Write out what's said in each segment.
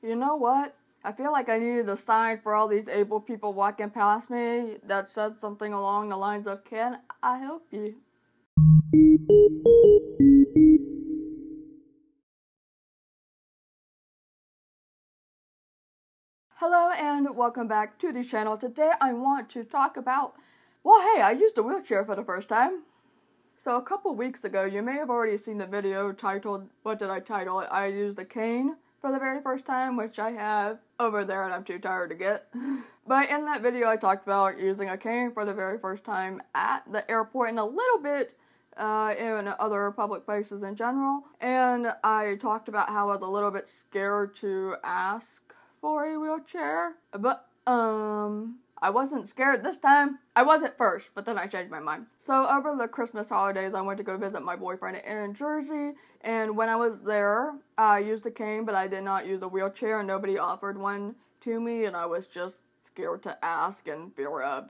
You know what? I feel like I needed a sign for all these able people walking past me that said something along the lines of, "Can I help you?" Hello and welcome back to the channel. Today I want to talk about, well, hey, I used a wheelchair for the first time. So a couple weeks ago, you may have already seen the video titled, what did I title it? I used a cane for the very first time, which I have over there and I'm too tired to get. But in that video, I talked about using a cane for the very first time at the airport and a little bit in other public places in general. And I talked about how I was a little bit scared to ask for a wheelchair. But, I wasn't scared this time. I was at first, but then I changed my mind. So over the Christmas holidays, I went to go visit my boyfriend in Jersey, and when I was there, I used a cane, but I did not use a wheelchair, and nobody offered one to me, and I was just scared to ask in fear of,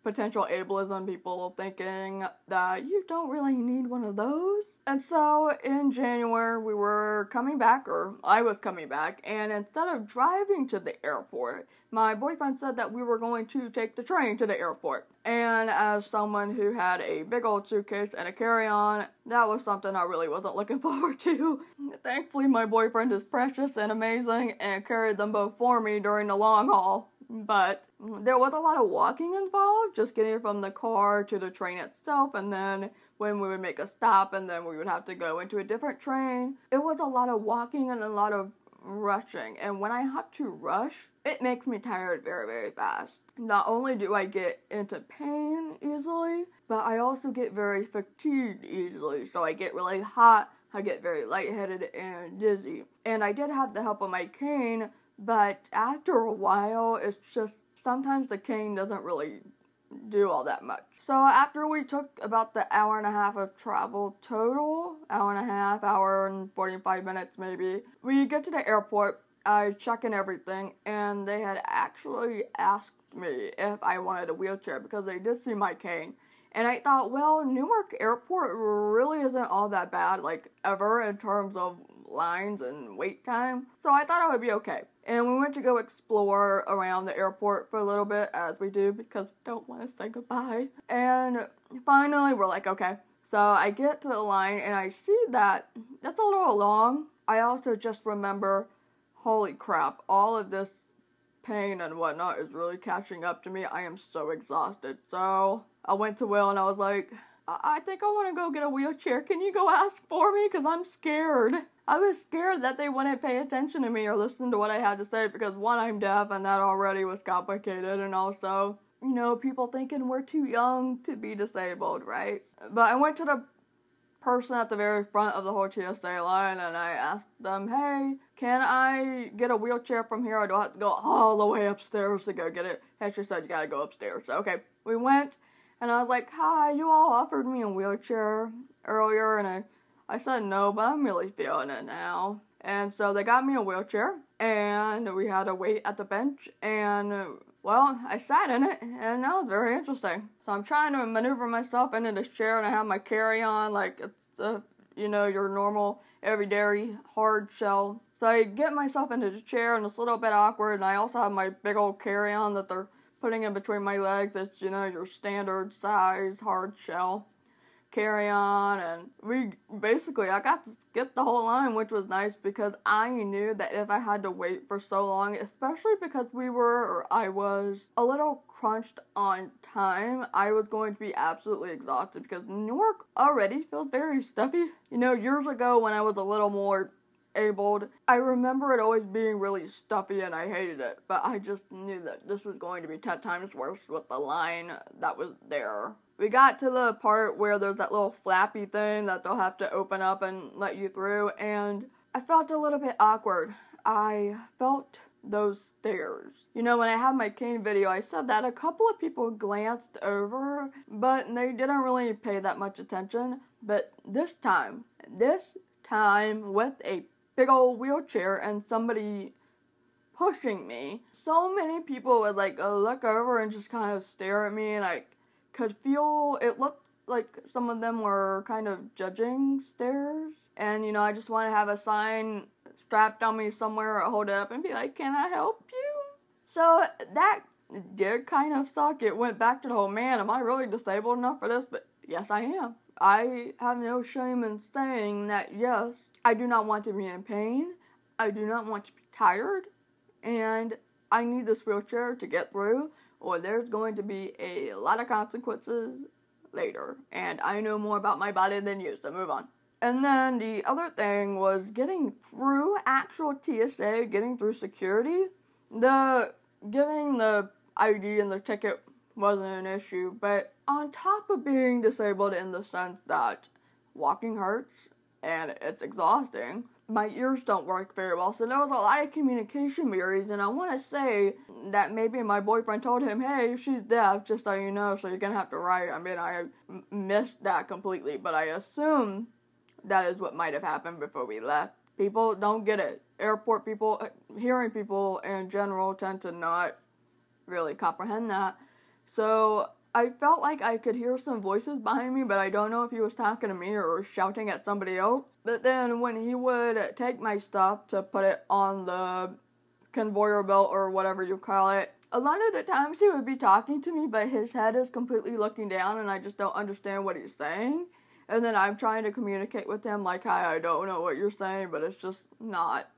potential ableism, people thinking that you don't really need one of those. And so in January, we were coming back, or I was coming back, and instead of driving to the airport, my boyfriend said that we were going to take the train to the airport. And as someone who had a big old suitcase and a carry-on, that was something I really wasn't looking forward to. Thankfully, my boyfriend is precious and amazing and carried them both for me during the long haul. But there was a lot of walking involved, just getting from the car to the train itself, and then when we would make a stop and then we would have to go into a different train. It was a lot of walking and a lot of rushing, and when I have to rush, it makes me tired very, very fast. Not only do I get into pain easily, but I also get very fatigued easily, so I get really hot, I get very lightheaded and dizzy. And I did have the help of my cane, but after a while, it's just, sometimes the cane doesn't really do all that much. So after we took about the hour and a half of travel total, hour and 45 minutes maybe, we get to the airport, I check in everything, and they had actually asked me if I wanted a wheelchair because they did see my cane. And I thought, well, Newark Airport really isn't all that bad, ever, in terms of lines and wait time. So I thought I would be okay. And we went to go explore around the airport for a little bit, as we do, because we don't want to say goodbye. And finally, we're like, okay. So I get to the line, and I see that that's a little long. I also just remember, holy crap, all of this pain and whatnot is really catching up to me. I am so exhausted. So I went to Will, and I was like, I think I want to go get a wheelchair. Can you go ask for me? Because I'm scared. I was scared that they wouldn't pay attention to me or listen to what I had to say because, one, I'm deaf, and that already was complicated, and also, people thinking we're too young to be disabled, right? But I went to the person at the very front of the whole TSA line, and I asked them, hey, can I get a wheelchair from here, or do I have to go all the way upstairs to go get it? And she said, you gotta go upstairs. So, okay, we went, and I was like, hi, you all offered me a wheelchair earlier, and I said no, but I'm really feeling it now. And so they got me a wheelchair, and we had to wait at the bench, and, well, I sat in it, and that was very interesting. So I'm trying to maneuver myself into this chair, and I have my carry-on, it's your normal, everyday hard shell. So I get myself into the chair, and it's a little bit awkward, and I also have my big old carry-on that they're putting in between my legs. It's, your standard size hard shell carry-on, and I got to skip the whole line, which was nice because I knew that if I had to wait for so long, especially because I was a little crunched on time, I was going to be absolutely exhausted because Newark already feels very stuffy. Years ago when I was a little more abled, I remember it always being really stuffy and I hated it, but I just knew that this was going to be 10 times worse with the line that was there. We got to the part where there's that little flappy thing that they'll have to open up and let you through, and I felt a little bit awkward. I felt those stairs. When I had my cane video, I said that a couple of people glanced over, but they didn't really pay that much attention. But this time with a big old wheelchair and somebody pushing me, so many people would look over and just kind of stare at me, and I could feel, it looked like some of them were kind of judging stares. And I just want to have a sign strapped on me somewhere or hold it up and be like, can I help you? So that did kind of suck. It went back to the whole, man, am I really disabled enough for this? But yes, I am. I have no shame in saying that, yes, I do not want to be in pain. I do not want to be tired. And I need this wheelchair to get through, or there's going to be a lot of consequences later. And I know more about my body than you, so move on. And then the other thing was getting through actual TSA, getting through security. Giving the ID and the ticket wasn't an issue, but on top of being disabled in the sense that walking hurts and it's exhausting, my ears don't work very well, so there was a lot of communication barriers, and I want to say that maybe my boyfriend told him, hey, she's deaf, just so you know, so you're going to have to write. I mean, I missed that completely, but I assume that is what might have happened before we left. People don't get it. Airport people, hearing people in general tend to not really comprehend that. So I felt like I could hear some voices behind me, but I don't know if he was talking to me or shouting at somebody else. But then when he would take my stuff to put it on the conveyor belt or whatever you call it, a lot of the times he would be talking to me, but his head is completely looking down and I just don't understand what he's saying. And then I'm trying to communicate with him like, hi, I don't know what you're saying, but it's just not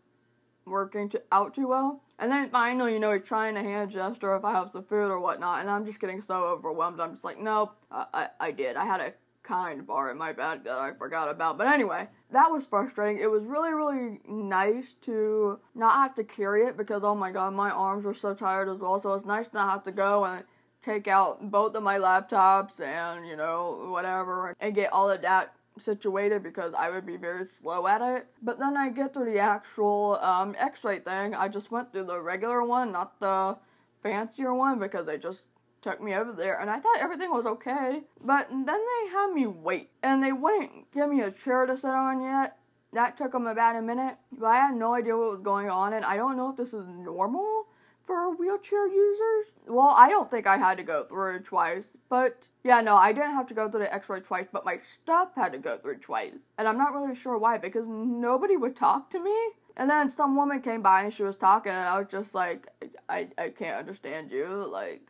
working out too well. And then finally, he's trying to hand gesture if I have some food or whatnot, and I'm just getting so overwhelmed. I'm just like, nope, I did. I had a kind bar in my bag that I forgot about. But anyway, that was frustrating. It was really, really nice to not have to carry it because, oh my god, my arms were so tired as well. So it's nice to not have to go and take out both of my laptops and, whatever, and get all of that situated because I would be very slow at it. But then I get through the actual x-ray thing. I just went through the regular one, not the fancier one, because they just took me over there and I thought everything was okay. But then they had me wait and they wouldn't give me a chair to sit on yet. That took them about a minute, but I had no idea what was going on, and I don't know if this is normal for wheelchair users. Well, I don't think I had to go through it twice, but yeah, no, I didn't have to go through the x-ray twice, but my stuff had to go through twice. And I'm not really sure why, because nobody would talk to me. And then some woman came by and she was talking, and I was just like, I can't understand you. Like,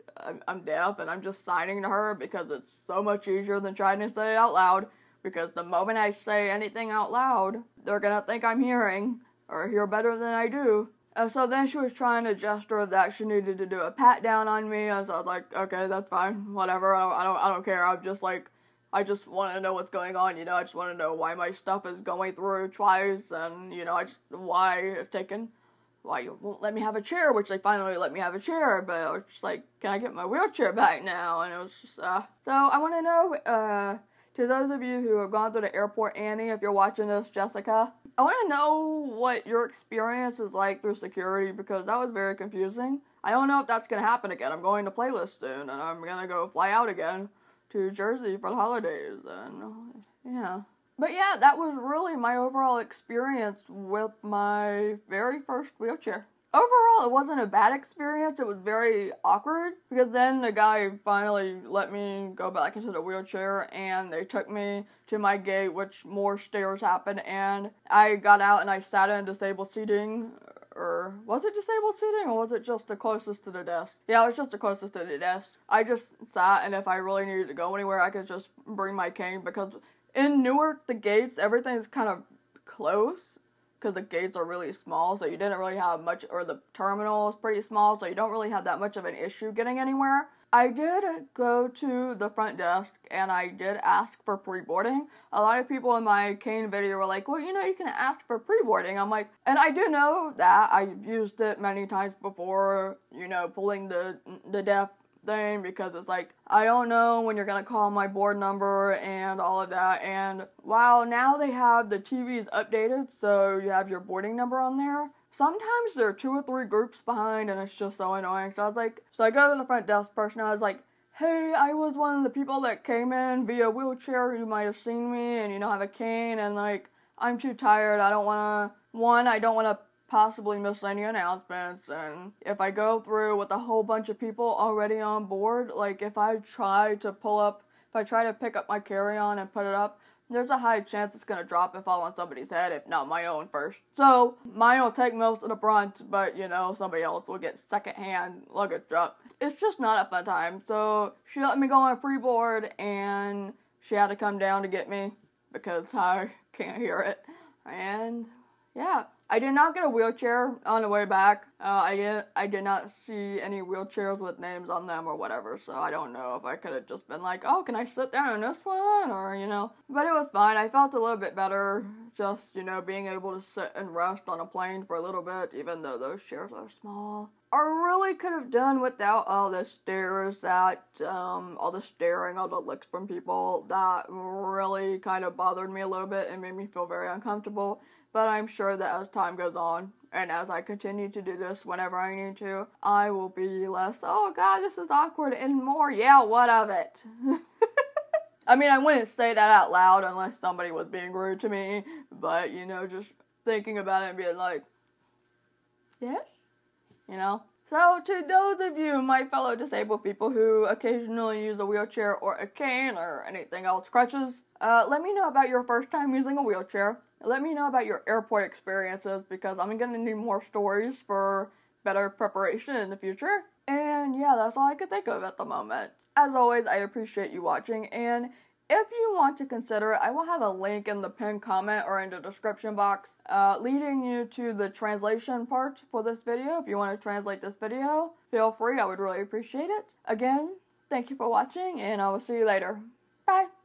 I'm deaf, and I'm just signing to her because it's so much easier than trying to say it out loud. Because the moment I say anything out loud, they're gonna think I'm hearing, or hear better than I do. So then she was trying to gesture that she needed to do a pat down on me, and so I was like, okay, that's fine, whatever, I don't care. I'm just like, I just want to know what's going on, I just want to know why my stuff is going through twice, and, why you won't let me have a chair, which they finally let me have a chair, but I was just like, can I get my wheelchair back now? And it was just, so I want to know, to those of you who have gone through the airport, Annie, if you're watching this, Jessica, I want to know what your experience is like through security, because that was very confusing. I don't know if that's going to happen again. I'm going to Playlist soon, and I'm going to go fly out again to Jersey for the holidays, and yeah. But yeah, that was really my overall experience with my very first wheelchair. Overall, it wasn't a bad experience. It was very awkward because then the guy finally let me go back into the wheelchair and they took me to my gate, which more stairs happened, and I got out and I sat in disabled seating. Or was it disabled seating, or was it just the closest to the desk? Yeah, it was just the closest to the desk. I just sat, and if I really needed to go anywhere, I could just bring my cane, because in Newark, the gates, everything's kind of close, because the gates are really small, so you didn't really have much, or the terminal is pretty small, so you don't really have that much of an issue getting anywhere. I did go to the front desk, and I did ask for pre-boarding. A lot of people in my cane video were like, well, you can ask for pre-boarding. I'm like, and I do know that. I've used it many times before, pulling the deaf thing, because it's like, I don't know when you're gonna call my board number and all of that. And while now they have the TVs updated, so you have your boarding number on there, sometimes there are 2 or 3 groups behind, and it's just so annoying. So I go to the front desk person, and I was like, hey, I was one of the people that came in via wheelchair. You might have seen me, and have a cane, and I'm too tired. I don't want to possibly miss any announcements, and if I go through with a whole bunch of people already on board, if I try to pick up my carry-on and put it up, there's a high chance it's gonna drop and fall on somebody's head, if not my own first. So, mine will take most of the brunt, but, you know, somebody else will get secondhand luggage drop. It's just not a fun time. So, she let me go on a pre-board, and she had to come down to get me, because I can't hear it. And, yeah. I did not get a wheelchair on the way back. I did not see any wheelchairs with names on them or whatever, so I don't know if I could have just been like, oh, can I sit down in this one, or, you know. But it was fine. I felt a little bit better just, you know, being able to sit and rest on a plane for a little bit, even though those chairs are small. I really could have done without all the stares all the staring, all the looks from people. That really kind of bothered me a little bit and made me feel very uncomfortable. But I'm sure that as time goes on, and as I continue to do this whenever I need to, I will be less, oh god, this is awkward, and more, yeah, what of it? I mean, I wouldn't say that out loud unless somebody was being rude to me, but, you know, just thinking about it and being like, yes? You know? So, to those of you, my fellow disabled people who occasionally use a wheelchair or a cane or anything else, crutches, let me know about your first time using a wheelchair. Let me know about your airport experiences, because I'm going to need more stories for better preparation in the future. And yeah, that's all I could think of at the moment. As always, I appreciate you watching, and if you want to consider it, I will have a link in the pinned comment or in the description box leading you to the translation part for this video. If you want to translate this video, feel free. I would really appreciate it. Again, thank you for watching, and I will see you later. Bye!